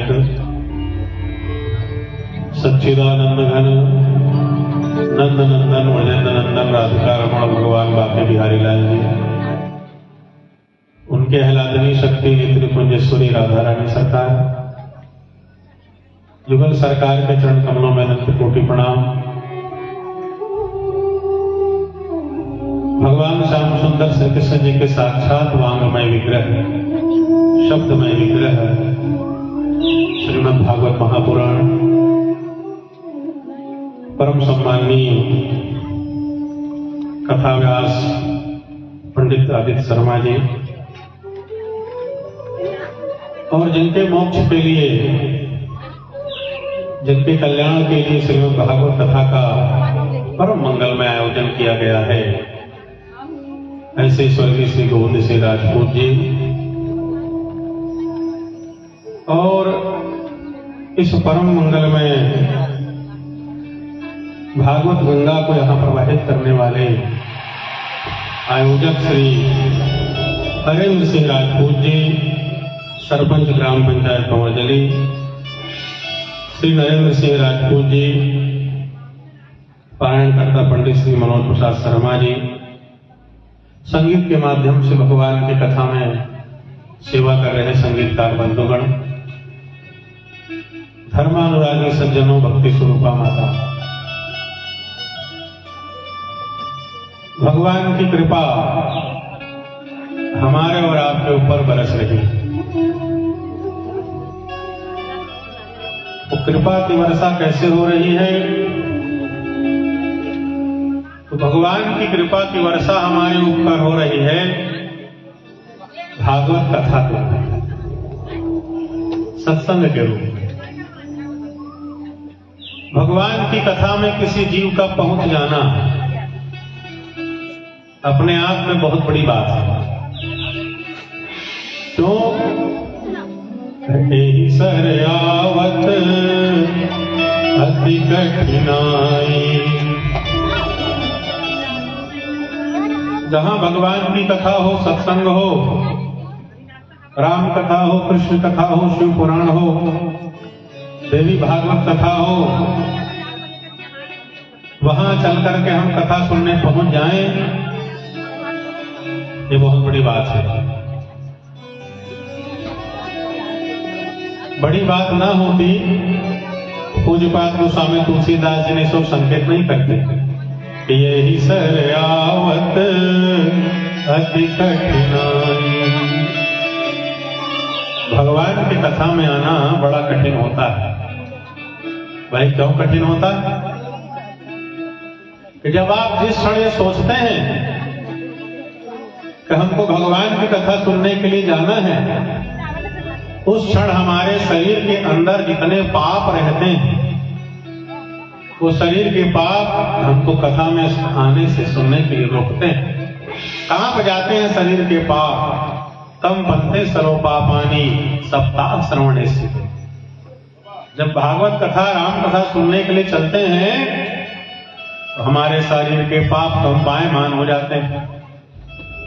नायक सच्चिदानंद घन नंद नंदन वजेंद्र नंदन राधिका रमण भगवान बाके बिहारी लाल जी, उनके आह्लादनी शक्ति त्रिपुंजेश्वरी राधा रानी सरकार, युगल सरकार के चरण कमलों में अनंत कोटि प्रणाम। भगवान श्याम सुंदर श्री कृष्ण जी के साक्षात वांगमय विग्रह, शब्दमय विग्रह श्रीमद् भागवत महापुराण परम सम्माननीय कथा व्यास पंडित आदित्य शर्मा जी, और जिनके मोक्ष के लिए, जिनके कल्याण के लिए श्रीमद् भागवत कथा का परम मंगलमय आयोजन किया गया है, ऐसे स्वर्गीय श्री गोविंद सिंह राजपूत जी, और इस परम मंगलमय भागवत गंगा को यहाँ प्रवाहित करने वाले आयोजक श्री हरेंद्र सिंह राजपूत जी, सरपंच ग्राम पंचायत कंवरजली, श्री नरेंद्र सिंह राजपूत जी, पारायणकर्ता पंडित श्री मनोज प्रसाद शर्मा जी, संगीत के माध्यम से भगवान की कथा में सेवा कर रहे संगीतकार बंधुगण, धर्मानुरागी सज्जनों, भक्ति स्वरूपा माता, भगवान की कृपा हमारे और आपके ऊपर बरस रही है। तो कृपा की वर्षा कैसे हो रही है? तो भगवान की कृपा की वर्षा हमारे ऊपर हो रही है भागवत कथा के, सत्संग के रूप में। भगवान की कथा में किसी जीव का पहुंच जाना अपने आप में बहुत बड़ी बात है। क्यों? ही सरयावत अति कठिनाई। जहां भगवान की कथा हो, सत्संग हो, राम कथा हो, कृष्ण कथा हो, शिव पुराण हो, देवी भागवत कथा हो, वहां चल करके हम कथा सुनने पहुंच जाएं, ये बहुत बड़ी बात है। बड़ी बात ना होती, पूज्यपाद गोस्वामी तुलसीदास जी ने सब संकेत नहीं करते कि यही सरयावत अति कठिनाई। भगवान की कथा में आना बड़ा कठिन होता है। भाई क्यों कठिन होता है? कि जब आप जिस क्षण ये सोचते हैं कि हमको भगवान की कथा सुनने के लिए जाना है, उस क्षण हमारे शरीर के अंदर जितने पाप रहते हैं, वो शरीर के पाप हमको कथा में आने से सुनने के लिए रोकते हैं। कहां पर जाते हैं शरीर के पाप? तम बनते सर्व पापानी सप्ताह श्रवणे से। जब भागवत कथा, राम कथा सुनने के लिए चलते हैं तो हमारे शरीर के पाप कंपायमान हो जाते हैं।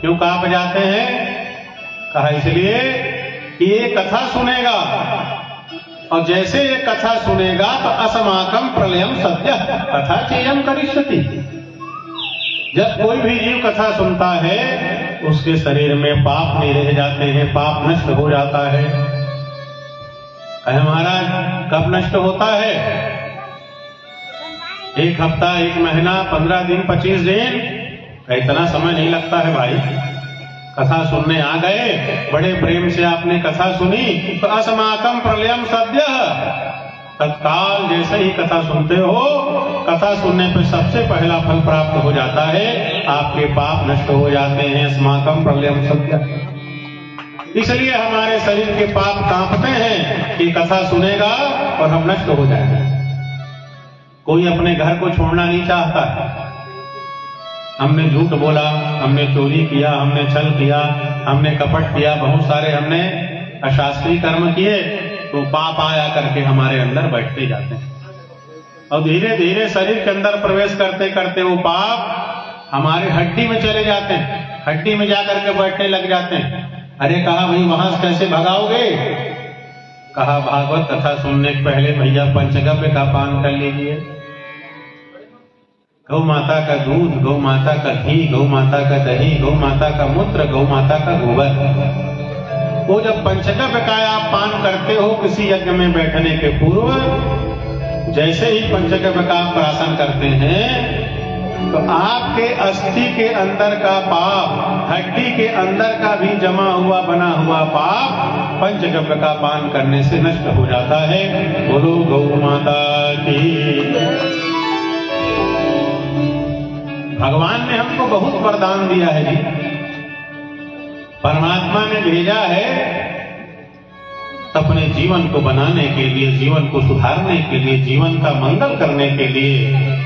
क्यों कहां पर जाते हैं? कहा इसलिए कि ये कथा सुनेगा, और जैसे ये कथा सुनेगा तो अस्माकं प्रलयम सद्य कथा चेयम करिष्यति। जब कोई भी जीव कथा सुनता है, उसके शरीर में पाप नहीं रह जाते हैं, पाप नष्ट हो जाता है। कहे महाराज कब नष्ट होता है? 1 हफ्ता, 1 महीना, 15 दिन, 25 दिन, इतना समय नहीं लगता है भाई। कथा सुनने आ गए, बड़े प्रेम से आपने कथा सुनी, तो अस्माकं प्रलयम सद्य, तत्काल जैसे ही कथा सुनते हो, कथा सुनने पर सबसे पहला फल प्राप्त हो जाता है, आपके पाप नष्ट हो जाते हैं। अस्माकं प्रलयम सद्य। इसलिए हमारे शरीर के पाप कांपते हैं कि कथा सुनेगा और हम नष्ट हो जाएंगे। कोई अपने घर को छोड़ना नहीं चाहता है। हमने झूठ बोला, हमने चोरी किया, हमने छल किया, हमने कपट किया, बहुत सारे हमने अशास्त्रीय कर्म किए, तो पाप आया करके हमारे अंदर बैठते जाते हैं, और धीरे धीरे शरीर के अंदर प्रवेश करते करते वो पाप हमारे हड्डी में चले जाते हैं, हड्डी में जाकर के बैठने लग जाते हैं। अरे कहा भाई वहां से कैसे भगाओगे? कहा भागवत कथा सुनने के पहले भैया पंचगव्य का पान कर लीजिए। गौ माता का दूध, गौ माता का घी, गौ माता का दही, गौ माता का मूत्र, गौ माता का गोबर। वो जब पंचगव्य का आप पान करते हो किसी यज्ञ में बैठने के पूर्व, जैसे ही पंचगव्य का आप प्राशन करते हैं तो आपके अस्थि के अंदर का पाप, हड्डी के अंदर का भी जमा हुआ बना हुआ पाप पंचगव्य का पान करने से नष्ट हो जाता है। बोलो गौ माता की। भगवान ने हमको बहुत वरदान दिया है जी। परमात्मा ने भेजा है अपने जीवन को बनाने के लिए, जीवन को सुधारने के लिए, जीवन का मंगल करने के लिए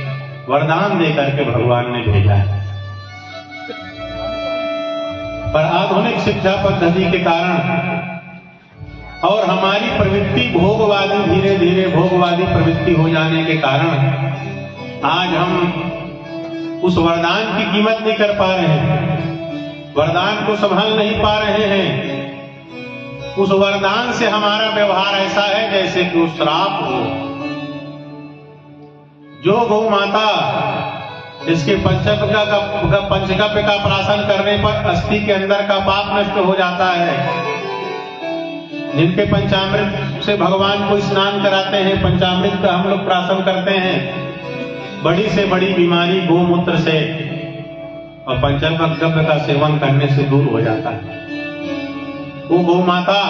वरदान देकर के भगवान ने भेजा है। पर आधुनिक शिक्षा पद्धति के कारण और हमारी प्रवृत्ति भोगवादी, धीरे धीरे भोगवादी प्रवृत्ति हो जाने के कारण आज हम उस वरदान की कीमत नहीं कर पा रहे हैं, वरदान को संभाल नहीं पा रहे हैं। उस वरदान से हमारा व्यवहार ऐसा है जैसे कि उस श्राप हो। जो गौ माता इसके पंचगव्य का प्राशन करने पर अस्थि के अंदर का पाप नष्ट हो जाता है, जिनके पंचामृत से भगवान को स्नान कराते हैं, पंचामृत का हम लोग प्राशन करते हैं, बड़ी से बड़ी बीमारी गोमूत्र से और पंचगव्य का सेवन करने से दूर हो जाता है। वो गौ माता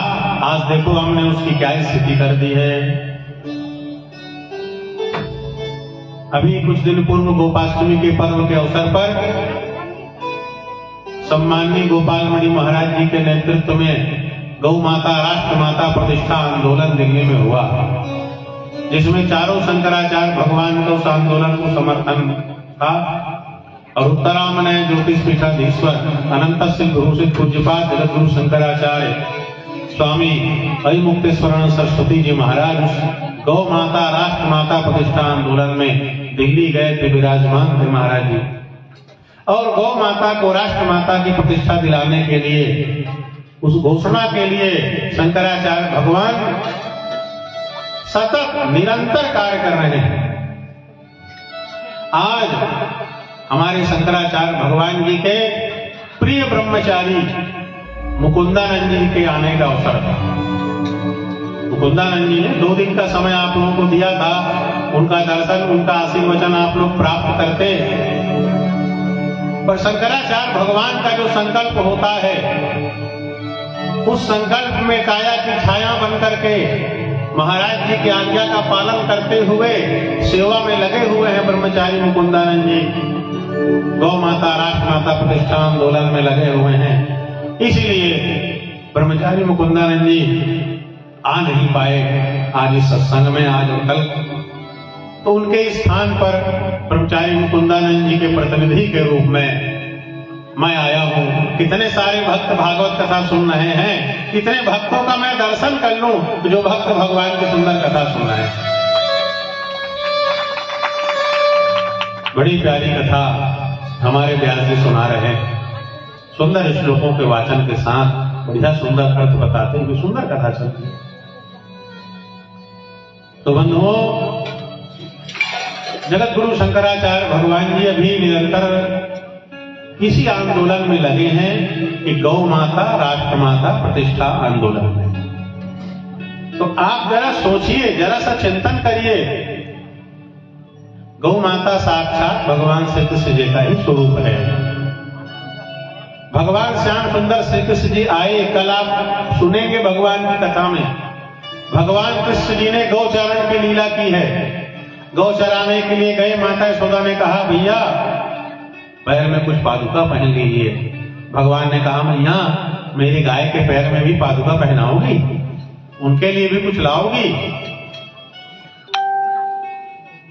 आज देखो हमने उसकी क्या स्थिति कर दी है। अभी कुछ दिन पूर्व गोपाष्टमी के पर्व के अवसर पर सम्माननीय गोपाल मणि महाराज जी के नेतृत्व में गौ माता राष्ट्र माता प्रतिष्ठा आंदोलन दिल्ली में हुआ, जिसमें चारों शंकराचार्य भगवान का उस आंदोलन को समर्थन था और उत्तरामनय ज्योतिष पीठाधीश्वर अनंत सिंह भूषित पूज्यपाद जगत गुरु शंकराचार्य स्वामी हरिमुक्तेश्वरानंद सरस्वती जी महाराज गौ माता राष्ट्र माता प्रतिष्ठा आंदोलन में दिल्ली गए थे, विराजमान थे महाराज जी। और गौ माता को राष्ट्र माता की प्रतिष्ठा दिलाने के लिए, उस घोषणा के लिए शंकराचार्य भगवान सतत निरंतर कार्य कर रहे हैं। आज हमारे शंकराचार्य भगवान जी के प्रिय ब्रह्मचारी मुकुंदानंद जी के आने का अवसर था। मुकुंदानंद जी ने 2 दिन का समय आप लोगों को दिया था, उनका दर्शन, उनका आशीर्वचन आप लोग प्राप्त करते। पर शंकराचार्य भगवान का जो संकल्प होता है, उस संकल्प में काया की छाया बन करके महाराज जी की आज्ञा का पालन करते हुए सेवा में लगे हुए हैं ब्रह्मचारी मुकुंदानंद जी। गौ माता राष्ट्र माता प्रतिष्ठा आंदोलन में लगे हुए हैं, इसलिए ब्रह्मचारी मुकुंदानंद जी आ नहीं पाए आज इस सत्संग में, आज और कल। तो उनके स्थान पर ब्रह्मचारी मुकुंदानंद जी के प्रतिनिधि के रूप में मैं आया हूँ। कितने सारे भक्त भागवत कथा सुन रहे हैं, कितने भक्तों का मैं दर्शन कर लूं जो भक्त भगवान की सुंदर कथा सुन रहे हैं। बड़ी प्यारी कथा हमारे व्यास जी सुना रहे हैं, सुंदर श्लोकों के वाचन के साथ बढ़िया सुंदर अर्थ बताते हुए सुंदर कथा चलती है। तो बंधुओं, जगत गुरु शंकराचार्य भगवान जी अभी निरंतर इसी आंदोलन में लगे हैं कि गौ माता राष्ट्र माता प्रतिष्ठा आंदोलन में। तो आप जरा सोचिए, जरा सा चिंतन करिए। गौ माता साक्षात भगवान श्री कृष्ण जी का ही स्वरूप है। भगवान श्याम सुंदर श्री कृष्ण जी आए, कल आप सुनेंगे भगवान की कथा में। भगवान कृष्ण जी ने गौचारण की लीला की है। गौ चराने के लिए गए, माता यशोदा ने कहा भैया पैर में कुछ पादुका पहन लीजिए। भगवान ने कहा मैया मेरी गाय के पैर में भी पादुका पहनाओगी, उनके लिए भी कुछ लाओगी?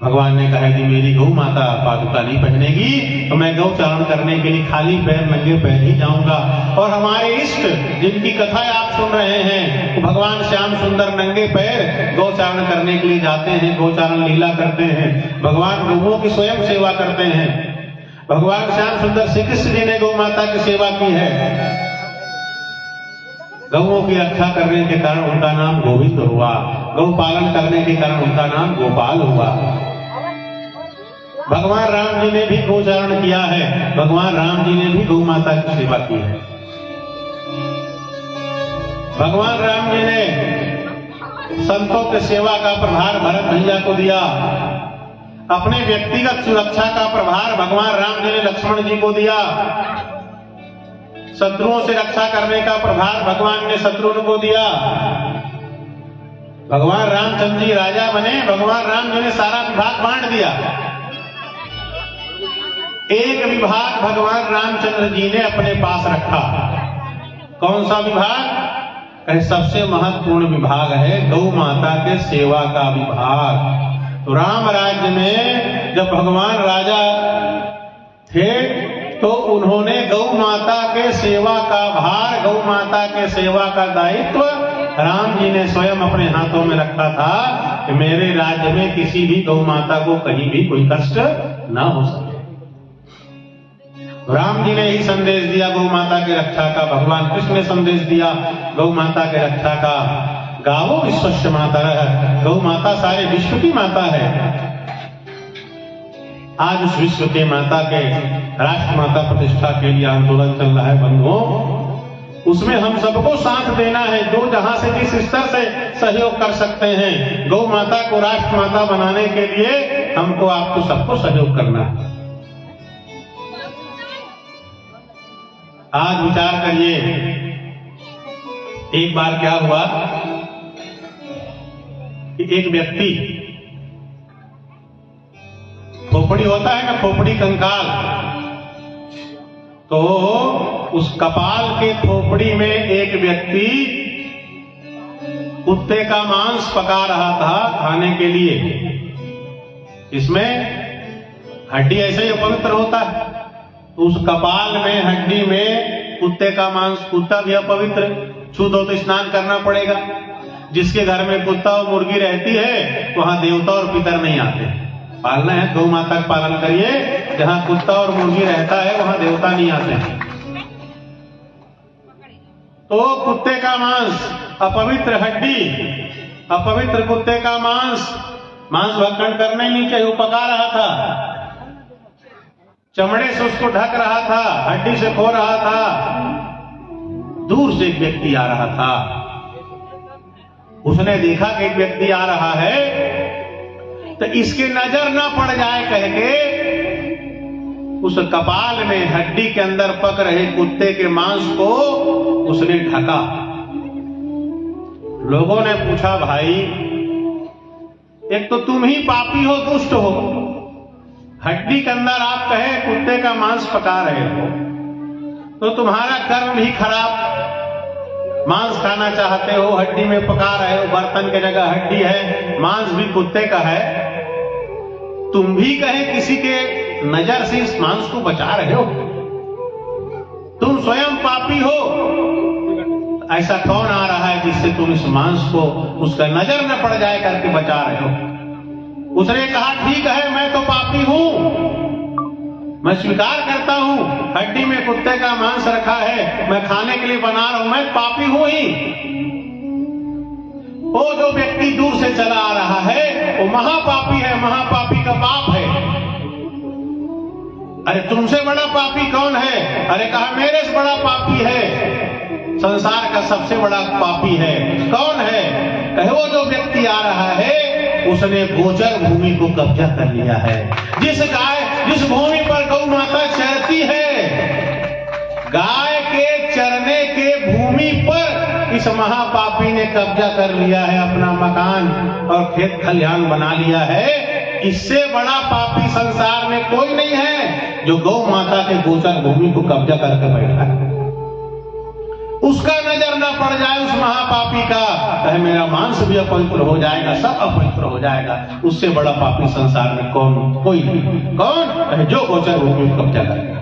भगवान ने कहा कि मेरी गौ माता पादुका नहीं पहनेगी तो मैं गौ चारण करने के लिए खाली पैर नंगे पैर ही जाऊंगा। और हमारे इष्ट जिनकी कथा आप सुन रहे हैं, भगवान श्याम सुंदर नंगे पैर गौ चारण करने के लिए जाते हैं, गौ चारण लीला करते हैं, भगवान गौओं की स्वयं सेवा करते हैं। भगवान श्याम सुंदर श्री कृष्ण जी ने गौ माता की सेवा की है। गौओं की रक्षा करने के कारण उनका नाम गोविंद हुआ, गौ पालन करने के कारण उनका नाम गोपाल हुआ। भगवान राम जी ने भी गोचारण किया है, भगवान राम जी ने भी गौ माता की सेवा की है। भगवान राम जी ने संतों की सेवा का प्रभार भरत भैया को दिया, अपने व्यक्तिगत सुरक्षा का प्रभार भगवान राम जी ने लक्ष्मण जी को दिया, शत्रुओं से रक्षा करने का प्रभार भगवान ने शत्रुघ्न को दिया। भगवान रामचंद्र जी राजा बने, भगवान राम जी ने सारा विभाग बांट दिया। एक विभाग भगवान रामचंद्र जी ने अपने पास रखा। कौन सा विभाग? सबसे महत्वपूर्ण विभाग है गौ माता के सेवा का विभाग। तो राम राज्य में जब भगवान राजा थे तो उन्होंने गौ माता के सेवा का भार, गौ माता के सेवा का दायित्व राम जी ने स्वयं अपने हाथों में रखा था कि मेरे राज्य में किसी भी गौ माता को कहीं भी कोई कष्ट ना हो सके। राम जी ने ही संदेश दिया गौ माता की रक्षा का, भगवान कृष्ण ने संदेश दिया गौ माता की रक्षा का। गावो विश्वस्य मातरः, गौ माता सारे विश्व की माता है। आज उस विश्व के माता के राष्ट्र माता प्रतिष्ठा के लिए आंदोलन चल रहा है बंधुओं, उसमें हम सबको साथ देना है। जो जहां से जिस स्तर से सहयोग कर सकते हैं, गौ माता को राष्ट्र माता बनाने के लिए हमको आपको सबको सहयोग करना है। आज विचार करिए, एक बार क्या हुआ कि एक व्यक्ति, खोपड़ी होता है ना, खोपड़ी कंकाल, तो उस कपाल के खोपड़ी में एक व्यक्ति कुत्ते का मांस पका रहा था खाने के लिए। इसमें हड्डी ऐसे ही अपवित्र होता है, उस कपाल में हड्डी में कुत्ते का मांस, कुत्ता भी अपवित्र, छू दो तो स्नान करना पड़ेगा। जिसके घर में कुत्ता और मुर्गी रहती है वहां देवता और पितर नहीं आते। पालना है गौ माता का पालन करिए, जहां कुत्ता और मुर्गी रहता है वहां देवता नहीं आते। तो कुत्ते का मांस, अपवित्र हड्डी, अपवित्र कुत्ते का मांस भक्षण करने नहीं चाहिए। वो पका रहा था, चमड़े से उसको ढक रहा था, हड्डी से खो रहा था। दूर से एक व्यक्ति आ रहा था, उसने देखा कि एक व्यक्ति आ रहा है, तो इसके नजर ना पड़ जाए कह के उस कपाल में हड्डी के अंदर पक रहे कुत्ते के मांस को उसने ढका। लोगों ने पूछा, भाई एक तो तुम ही पापी हो, दुष्ट हो, हड्डी के अंदर आप कहे कुत्ते का मांस पका रहे हो, तो तुम्हारा कर्म भी खराब। मांस खाना चाहते हो, हड्डी में पका रहे हो, बर्तन की जगह हड्डी है, मांस भी कुत्ते का है, तुम भी कहे किसी के नजर से इस मांस को बचा रहे हो, तुम स्वयं पापी हो। ऐसा कौन आ रहा है जिससे तुम इस मांस को उसका नजर न पड़ जाए करके बचा रहे हो? उसने कहा, ठीक है मैं तो पापी हूं, मैं स्वीकार करता हूं, हड्डी में कुत्ते का मांस रखा है, मैं खाने के लिए बना रहा हूं, मैं पापी हूं ही। वो जो व्यक्ति दूर से चला आ रहा है वो महापापी है, महापापी का पाप है। अरे तुमसे बड़ा पापी कौन है? अरे कहा मेरे से बड़ा पापी है, संसार का सबसे बड़ा पापी है। कौन है? कहे वो जो व्यक्ति आ रहा है उसने गोचर भूमि को कब्जा कर लिया है। जिस भूमि पर गौ माता चरती है, गाय के चरने के भूमि पर इस महापापी ने कब्जा कर लिया है, अपना मकान और खेत खलिहान बना लिया है। इससे बड़ा पापी संसार में कोई नहीं है जो गौ माता के गोचर भूमि को कब्जा करके बैठा है। उसका नजर न पड़ जाए उस महापापी का, कहे मेरा मांस भी अपवित्र हो जाएगा, सब अपवित्र हो जाएगा। उससे बड़ा पापी संसार में कौन? कोई नहीं। कौन? कहे जो गोचर भूमि को कब्जा करेगा।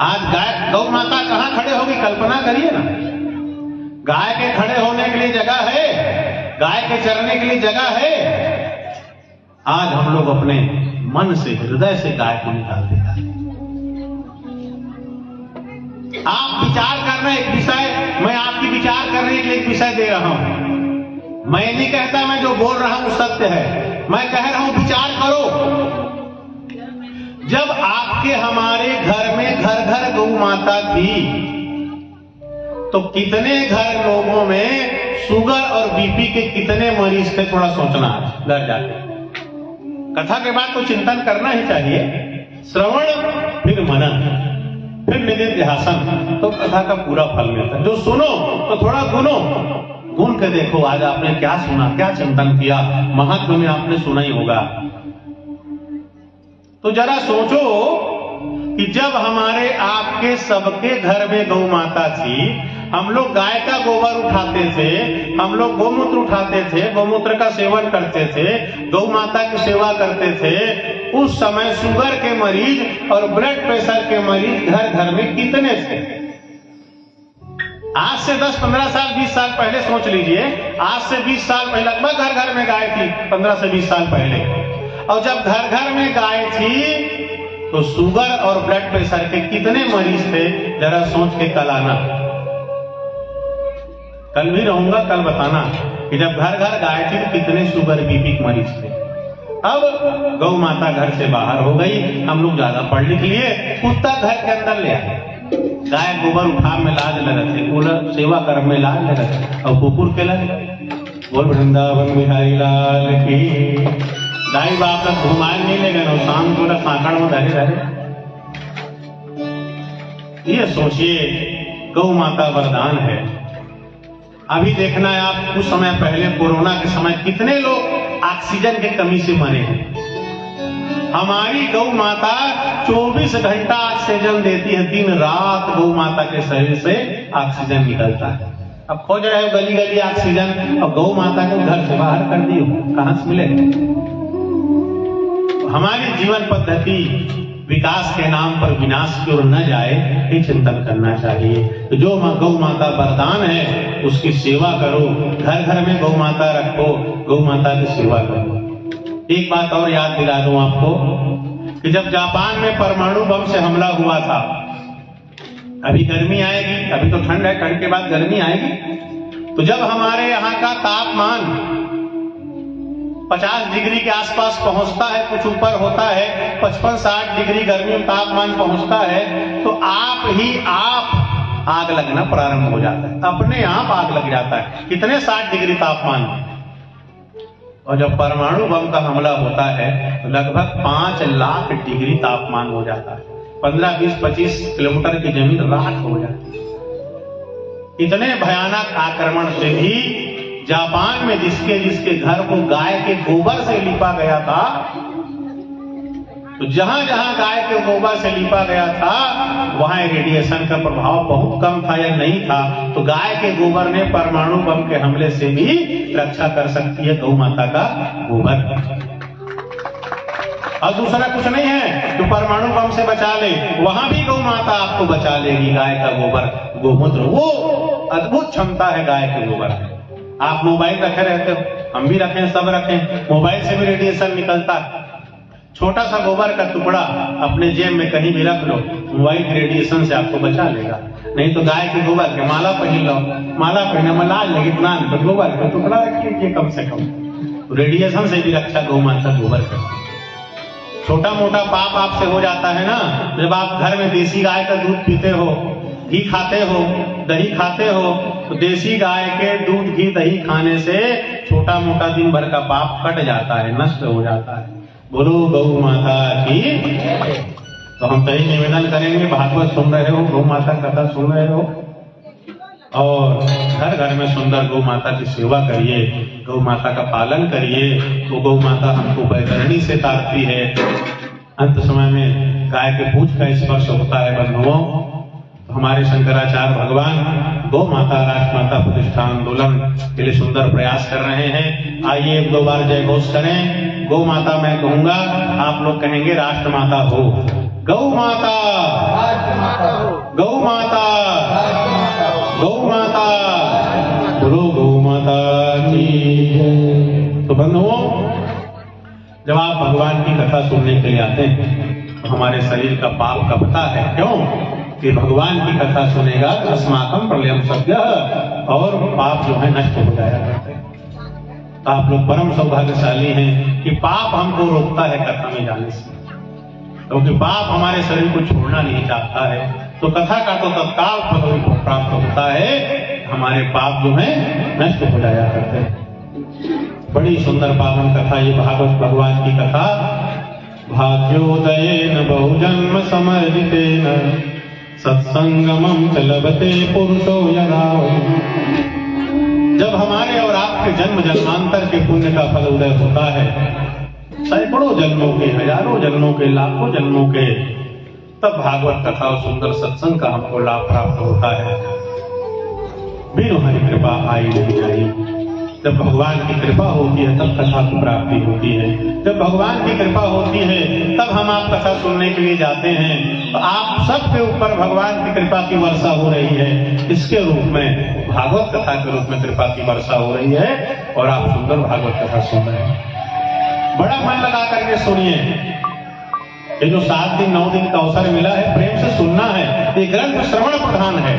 आज गाय गौ माता कहां खड़े होगी? कल्पना करिए ना, गाय के खड़े होने के लिए जगह है, गाय के चरने के लिए जगह है। आज हम लोग अपने मन से, हृदय से गाय को निकाल देते हैं। आप विचार करना एक विषय मैं आपकी विचार करने के लिए एक विषय दे रहा हूं। मैं नहीं कहता मैं जो बोल रहा हूं सत्य है, मैं कह रहा हूं विचार करो। जब आपके हमारे घर में घर घर गौ माता थी तो कितने घर लोगों में शुगर और बीपी के कितने मरीज थे, थोड़ा सोचना घर जाके। कथा के बाद तो चिंतन करना ही चाहिए, श्रवण फिर मनन फिर निधिध्यासन, तो कथा का पूरा फल मिलता है। जो सुनो तो थोड़ा गुनो, गुन के देखो आज आपने क्या सुना, क्या चिंतन किया, महात्मा में आपने सुना ही होगा। तो जरा सोचो कि जब हमारे आपके सबके घर में गौ माता थी, हम लोग गाय का गोबर उठाते थे, हम लोग गौमूत्र उठाते थे, गौमूत्र का सेवन करते थे, गौ माता की सेवा करते थे। उस समय शुगर के मरीज और ब्लड प्रेशर के मरीज घर घर में कितने थे? आज से 10, 15 साल, 20 साल पहले सोच लीजिए, आज से 20 साल पहले लगभग घर घर में गाय थी, 15 से 20 साल पहले। और जब घर घर में गाय थी तो शुगर और ब्लड प्रेशर के कितने मरीज थे? जरा सोच के कल आना, कल भी रहूंगा, कल बताना कि जब घर घर गाय थी तो कितने शुगर बीपी के मरीज थे। अब गौ माता घर से बाहर हो गई, हम लोग ज्यादा पढ़ लिख लिए, कुत्ता घर के अंदर ले आए, गाय गोबर उठा में लाज लगते, कूलर सेवा कर में लाज लगते, और कुकुर के लगे बोल वृंदावन बिहारी लाल की। दाई बाप का घुमाए नहीं ले गए, शाम को साकड़ में धरे धरे। ये सोचिए, गौ माता वरदान है। अभी देखना है आप, कुछ समय पहले कोरोना के समय कितने लोग ऑक्सीजन की कमी से मरे हैं। हमारी गौ माता 24 घंटा ऑक्सीजन देती है, दिन रात गौ माता के शरीर से ऑक्सीजन निकलता है। अब खोज रहे हो गली गली ऑक्सीजन, और गौ माता को घर से बाहर कर दी, कहां से मिले? हमारी जीवन पद्धति विकास के नाम पर विनाश की ओर न जाए, ये चिंतन करना चाहिए। तो जो गौ माता वरदान है उसकी सेवा करो, घर घर में गौ माता रखो, गौ माता की सेवा करो। एक बात और याद दिला दूं आपको कि जब जापान में परमाणु बम से हमला हुआ था, अभी गर्मी आएगी, अभी तो ठंड है, ठंड के बाद गर्मी आएगी, तो जब हमारे यहाँ का तापमान 50 डिग्री के आसपास पहुंचता है, कुछ ऊपर होता है, 55-60 डिग्री गर्मी तापमान पहुंचता है, तो आप आग लगना प्रारंभ हो जाता है, अपने आप आग लग जाता है। कितने 60 डिग्री तापमान। और जब परमाणु बम का हमला होता है तो लगभग 5 लाख डिग्री तापमान हो जाता है, 15, 20, 25 किलोमीटर की जमीन राख हो जाती है। इतने भयानक आक्रमण से भी जापान में जिसके घर को गाय के गोबर से लिपा गया था, तो जहां जहां गाय के गोबर से लिपा गया था वहां रेडिएशन का प्रभाव बहुत कम था या नहीं था। तो गाय के गोबर ने परमाणु बम के हमले से भी रक्षा कर सकती है, गौ माता का गोबर। और दूसरा कुछ नहीं है तो परमाणु बम से बचा ले, वहां भी गौ माता आपको बचा लेगी। गाय का गोबर, गोमूत्र, वो अद्भुत क्षमता है गाय के गोबर में। आप मोबाइल रखे रहते हो, हम भी रखें, सब रखें, मोबाइल से भी रेडिएशन निकलता है। छोटा सा गोबर का टुकड़ा अपने जेब में कहीं भी रख लो, मोबाइल रेडिएशन से आपको बचा लेगा। नहीं तो गाय के गोबर के माला पहन लो, माला पहने में लाल लगी, इतना तो गोबर का टुकड़ा रखिए कम से कम, रेडिएशन से भी रक्षा गौ माता गोबर करती है। छोटा मोटा पाप आपसे हो जाता है ना, जब आप घर में देसी गाय का दूध पीते हो, घी खाते हो, दही खाते हो, तो देसी गाय के दूध, घी, दही खाने से छोटा मोटा दिन भर का पाप कट जाता है, नष्ट हो जाता है। बोलो गौ माता की। तो हम सही निवेदन करेंगे, भागवत सुन रहे हो, गौ माता कथा सुन रहे हो, और घर घर में सुंदर गौ माता की सेवा करिए, गौ माता का पालन करिए। वो गौ माता हमको बैतरणी से तारती है। अंत समय में गाय के पूंछ का स्पर्श होता है बंधुओं। तो हमारे शंकराचार्य भगवान गौ माता राष्ट्रमाता प्रतिष्ठा आंदोलन के लिए सुंदर प्रयास कर रहे हैं। आइए 1-2 बार जय घोष करें। गौ माता मैं कहूंगा, आप लोग कहेंगे राष्ट्रमाता हो। गौ माता, गौ माता, गौ माता, बोलो गौ माता की। तो बंधुओं, जब आप भगवान की कथा सुनने के लिए आते हैं तो हमारे शरीर का पाप कपता है। क्यों? कि भगवान की कथा सुनेगा तो अस्माकं प्रलयम सद्यः, और पाप जो है नष्ट हो जाया करते हैं। आप लोग परम सौभाग्यशाली हैं कि पाप हमको रोकता है कथा में जाने से, क्योंकि पाप हमारे शरीर को छोड़ना नहीं चाहता है। तो कथा का तो तत्काल फल प्राप्त होता है, हमारे पाप जो है नष्ट हो जाया करते हैं। बड़ी सुंदर पावन कथा ये भागवत भगवान की कथा। भाग्योदयेन बहुजन्म समर्जितेन सत्संगमं च लभते पुरुषो यदा। जब हमारे और आपके जन्म जन्मांतर के पुण्य का फल उदय होता है, सैकड़ों जन्मों के, हजारों जन्मों के, लाखों जन्मों के, तब भागवत कथा और सुंदर सत्संग का हमको लाभ प्राप्त होता है। बिनु हरि कृपा आई नहीं आई। जब भगवान की कृपा होती है तब कथा की प्राप्ति होती है। जब भगवान की कृपा होती है तब हम आप कथा सुनने के लिए जाते हैं। तो आप सबके ऊपर भगवान की कृपा की वर्षा हो रही है, इसके रूप में भागवत कथा के रूप में कृपा की वर्षा हो रही है, और आप सुंदर भागवत कथा सुन रहे हैं। बड़ा मन लगा करके सुनिए। ये जो 7 दिन 9 दिन का अवसर मिला है, प्रेम से सुनना है। ये ग्रंथ श्रवण प्रधान है।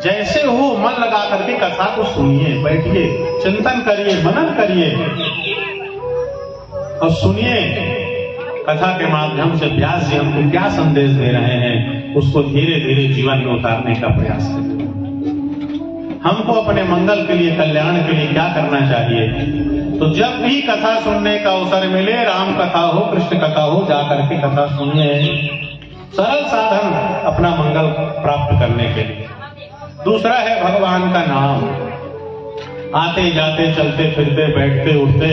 जैसे हो मन लगा करके कथा को सुनिए, बैठिए, चिंतन करिए, मनन करिए और सुनिए। कथा के माध्यम से व्यास जी हमको क्या संदेश दे रहे हैं, उसको धीरे धीरे जीवन में उतारने का प्रयास करिए। हमको अपने मंगल के लिए, कल्याण के लिए क्या करना चाहिए? तो जब भी कथा सुनने का अवसर मिले, राम कथा हो, कृष्ण कथा हो, जाकर के कथा सुनिए। सरल साधन अपना मंगल प्राप्त करने के लिए। दूसरा है भगवान का नाम। आते जाते, चलते फिरते, बैठते उठते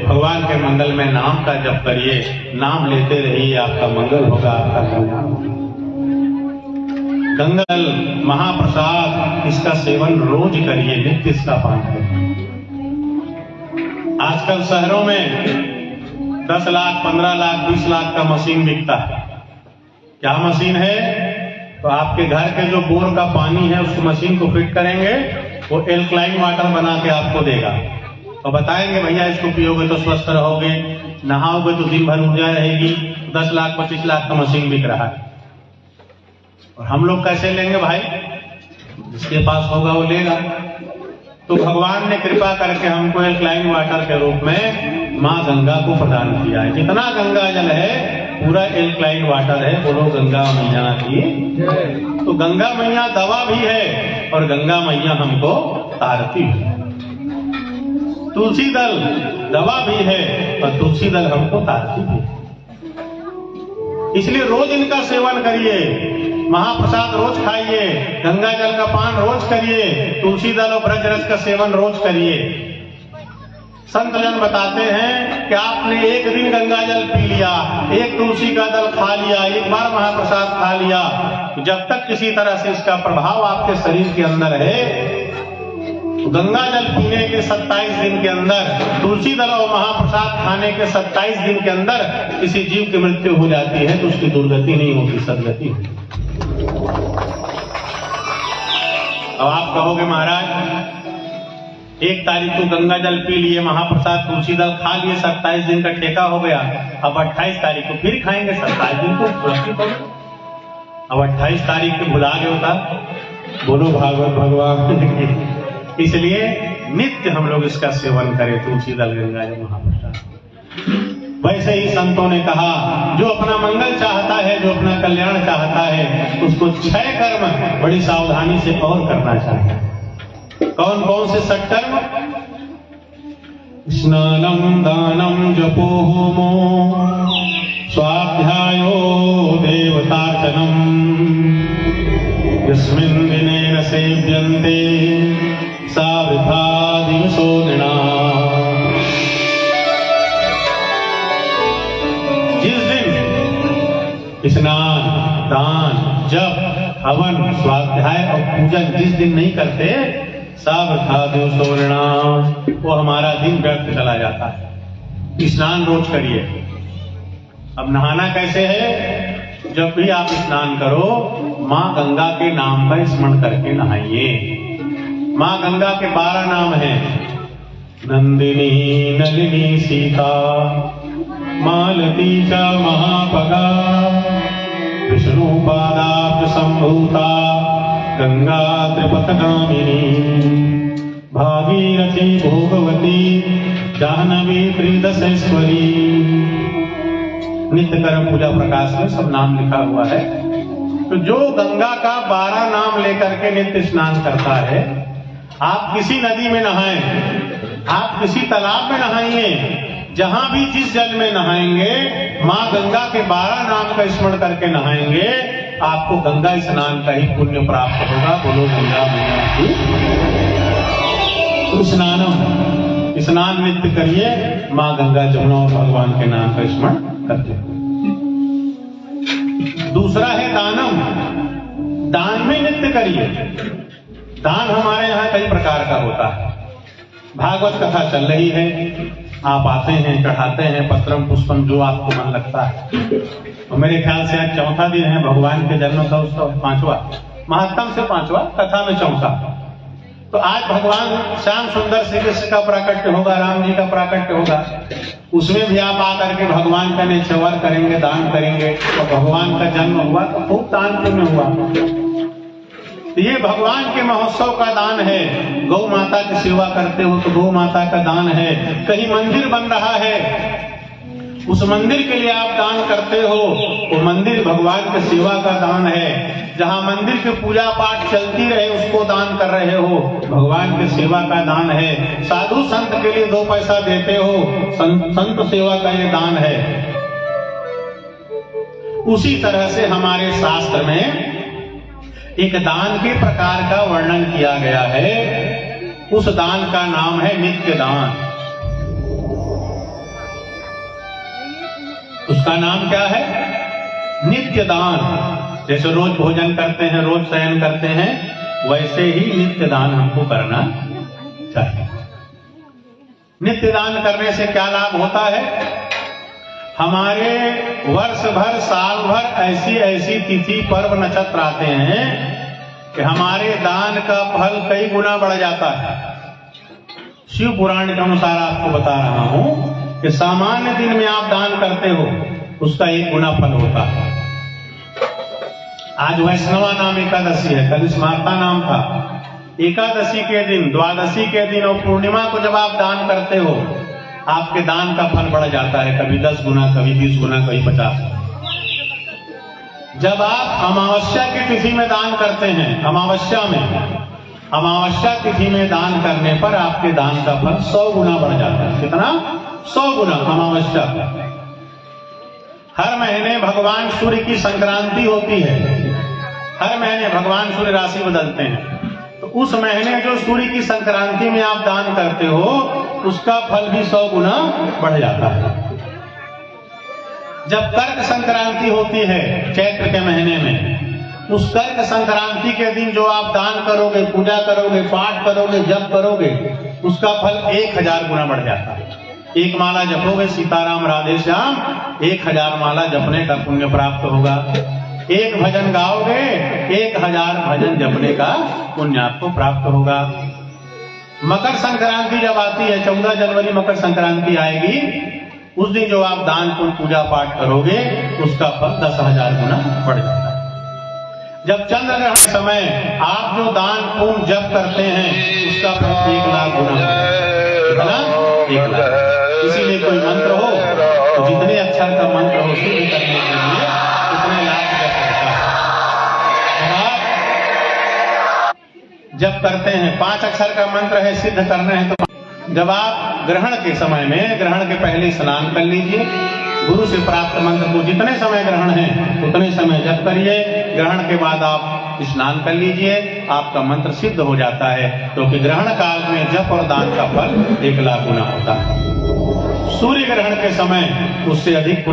भगवान के मंगल में नाम का जप करिए। नाम लेते रहिए, आपका मंगल होगा, आपका कल्याण होगा। गंगा जल महाप्रसाद, इसका सेवन रोज करिए, नित्य इसका पान करिए। आजकल शहरों में 10 लाख, 15 लाख, 20 लाख का मशीन बिकता है। क्या मशीन है? तो आपके घर के जो बोर का पानी है उस मशीन को फिट करेंगे, वो एल्कलाइन वाटर बना के आपको देगा और बताएंगे भैया इसको पियोगे तो स्वस्थ रहोगे, नहाओगे तो दिन भर ऊर्जा रहेगी। 10 लाख 25 लाख का मशीन बिक रहा है, और हम लोग कैसे लेंगे भाई? जिसके पास होगा वो लेगा। तो भगवान ने कृपा करके हमको एल्कलाइन वाटर के रूप में माँ गंगा को प्रदान किया है। जितना गंगा जल है पूरा एल्कलाइन वाटर है। बोलो गंगा मैया की। तो गंगा मैया दवा भी है और गंगा मैया हमको तारती है। तुलसी दल दवा भी है और तुलसी दल हमको तारती भी है। इसलिए रोज इनका सेवन करिए, महाप्रसाद रोज खाइए, गंगा जल का पान रोज करिए, तुलसी दल और ब्रज रस का सेवन रोज करिए। संत जन बताते हैं कि आपने एक दिन गंगा जल पी लिया, एक तुलसी का दल खा लिया, एक बार महाप्रसाद खा लिया, तो जब तक किसी तरह से इसका प्रभाव आपके शरीर के अंदर है, तो गंगा जल पीने के 27 दिन के अंदर, तुलसी दल और महाप्रसाद खाने के 27 दिन के अंदर किसी जीव की मृत्यु हो जाती है तो उसकी दुर्गति नहीं होती, सदगति होती। अब आप कहोगे महाराज 1 तारीख को गंगा जल पी लिए, महाप्रसाद तुलसी दल खा लिए, 27 दिन का ठेका हो गया, अब 28 तारीख को फिर खाएंगे, 27 दिन को सुरक्षित हो। अब 28 तारीख को भुला गए होता। बोलो भागवत भगवान। इसलिए नित्य हम लोग इसका सेवन करें, तुलसी दल, गंगा जल, महाप्रसाद। वैसे ही संतों ने कहा जो अपना मंगल चाहता है, जो अपना कल्याण चाहता है, उसको 6 कर्म बड़ी सावधानी से और करना चाहिए। कौन कौन से सत्कर्म? स्नानम दानम जपो होमो स्वाध्यायो देवतार्चनम यस्मिन् दिने न सेव्यन्ते सा वृथा दिवसो नृणाम्। जिस दिन स्नान, दान, जप, हवन, स्वाध्याय और पूजन जिस दिन नहीं करते, सावधा दिवसो नृणाम्, वो हमारा दिन व्यर्थ चला जाता है। स्नान रोज करिए। अब नहाना कैसे है? जब भी आप स्नान करो, माँ गंगा के नाम पर स्मरण करके नहाइए। माँ गंगा के 12 नाम हैं। नंदिनी, नलिनी, सीता, मालती च महापगा, विष्णु विष्णुपादाब्ज संभूता गंगा त्रिपथगामिनी भागीरथी भोगवती जाह्नवी त्रिदशेश्वरी। नित्य कर्म पूजा प्रकाश में सब नाम लिखा हुआ है। तो जो गंगा का 12 नाम लेकर के नित्य स्नान करता है, आप किसी नदी में नहाएं, आप किसी तालाब में नहाइए, जहां भी जिस जल में नहाएंगे मां गंगा के 12 नाम का स्मरण करके नहाएंगे, आपको गंगा स्नान का ही पुण्य प्राप्त होगा। बोलो गंगा मैया की स्नानम, स्नान नित्य करिए, मां गंगा जमुना और भगवान के नाम का स्मरण करते हैं। दूसरा है दानम, दान में नित्य करिए। दान हमारे यहाँ कई प्रकार का होता है। भागवत कथा चल रही है, आप आते हैं, चढ़ाते हैं पत्रम पुष्पम जो आपको मन लगता है। तो मेरे ख्याल से आज चौथा दिन है भगवान के जन्म का उत्सव, 5वां, महात्म से 5वां, कथा में चौथा। तो आज भगवान श्याम सुंदर श्री कृष्ण का प्राकट्य होगा, राम जी का प्राकट्य होगा। उसमें भी आप आकर के भगवान का निछावर करेंगे, दान करेंगे। तो भगवान का जन्म हुआ तो खूब दान पुण्य हुआ। तो ये भगवान के महोत्सव का दान है। गौ माता की सेवा करते हो तो गौ माता का दान है। कहीं मंदिर बन रहा है, उस मंदिर के लिए आप दान करते हो, वो मंदिर भगवान की सेवा का दान है। जहां मंदिर की पूजा पाठ चलती रहे उसको दान कर रहे हो, भगवान की सेवा का दान है। साधु संत के लिए 2 पैसा देते हो, संत सेवा का ये दान है। उसी तरह से हमारे शास्त्र में एक दान के प्रकार का वर्णन किया गया है। उस दान का नाम है नित्य दान। उसका नाम क्या है? नित्य दान। जैसे रोज भोजन करते हैं, रोज शयन करते हैं, वैसे ही नित्य दान हमको करना चाहिए। नित्य दान करने से क्या लाभ होता है? हमारे वर्ष भर, साल भर ऐसी ऐसी तिथि, पर्व, नक्षत्र आते हैं कि हमारे दान का फल कई गुना बढ़ जाता है। शिव पुराण के अनुसार आपको बता रहा हूं कि सामान्य दिन में आप दान करते हो, उसका 1 गुना फल होता है। आज वैष्णवा नाम एकादशी है, कल स्मार्ता नाम था। एकादशी के दिन, द्वादशी के दिन और पूर्णिमा को जब आप दान करते हो, आपके दान का फल बढ़ जाता है, कभी 10 गुना, कभी 20 गुना, कभी 50। जब आप अमावस्या की तिथि में दान करते हैं, अमावस्या तिथि में दान करने पर आपके दान का फल 100 गुना बढ़ जाता है। कितना? 100 गुना अमावस्या। हर महीने भगवान सूर्य की संक्रांति होती है। हर महीने भगवान सूर्य राशि बदलते हैं, तो उस महीने जो सूर्य की संक्रांति में आप दान करते हो, उसका फल भी 100 गुना बढ़ जाता है। जब कर्क संक्रांति होती है चैत्र के महीने में, उस कर्क संक्रांति के दिन जो आप दान करोगे, पूजा करोगे, पाठ करोगे, जप करोगे, उसका फल 1000 गुना बढ़ जाता है। 1 माला जपोगे सीताराम राधे श्याम, 1000 माला जपने का पुण्य प्राप्त होगा। 1 भजन गाओगे, 1000 भजन जपने का पुण्य आपको प्राप्त होगा। मकर संक्रांति जब आती है, 14 जनवरी मकर संक्रांति आएगी, उस दिन जो आप दान पुण्य पूजा पाठ करोगे, उसका फल 10,000 गुना बढ़ जाता है। जब चंद्र ग्रहण समय आप जो दान पुण्य जप करते हैं, उसका फल 1 लाख गुना होगा। 1 लाख। इसीलिए कोई मंत्र हो तो जितने अक्षर का मंत्र हो सिद्ध करने के लिए उतने लाख जप होता है। जब करते हैं 5 अक्षर का मंत्र है, सिद्ध करना है, तो जब आप ग्रहण के समय में, ग्रहण के पहले स्नान कर लीजिए। गुरु से प्राप्त मंत्र को जितने समय ग्रहण है उतने समय जप करिए। ग्रहण के बाद आप स्नान कर लीजिए, आपका मंत्र सिद्ध हो जाता है, क्योंकि ग्रहण काल में जप और दान का फल 1 लाख गुना होता है। सूर्य ग्रहण के समय उससे अधिक